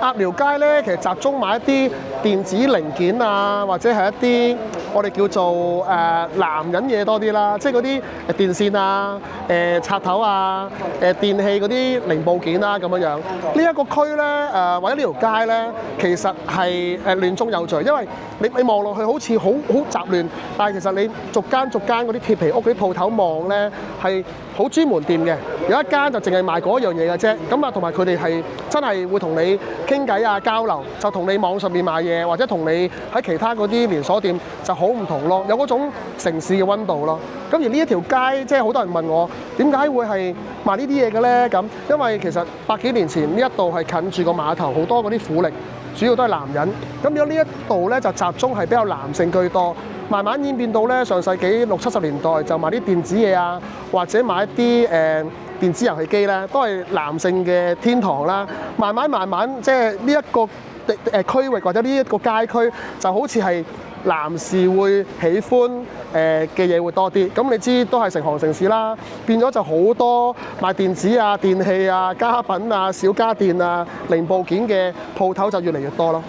鴨寮街咧，其實集中買一啲電子零件啊，或者係一啲我哋叫做男人嘢多啲啦，即係嗰啲電線啊、插頭啊、電器嗰啲零部件啊咁樣樣。呢一個區咧或者呢條街咧，其實係亂中有序，因為你望落去好似好雜亂，但係其實你逐間嗰啲鐵皮屋嗰啲鋪頭望咧係好專門店嘅，有一間就淨係賣嗰樣嘢嘅啫。咁啊，同埋佢哋係真係會同你傾偈啊交流，就同你網上面買嘢或者同你喺其他嗰啲連鎖店就好唔同咯，有嗰種城市嘅溫度咯。咁而呢一條街，即係好多人問我點解會係賣呢啲嘢嘅咧？咁因為其實百幾年前呢一度係近住個碼頭，好多嗰啲苦力，主要都係男人。咁如果呢一度咧就集中係比較男性居多，慢慢演變到咧上世紀60、70年代就買啲電子嘢啊，或者買一啲電子遊戲機咧，都係男性嘅天堂啦。慢慢即係呢一個區域或者呢一個街區就好似係男士會喜歡嘅嘢會多啲。咁你知都係成行成市啦，變咗就好多賣電子啊、電器啊、家品啊、小家電啊、零部件嘅鋪頭就越嚟越多咯。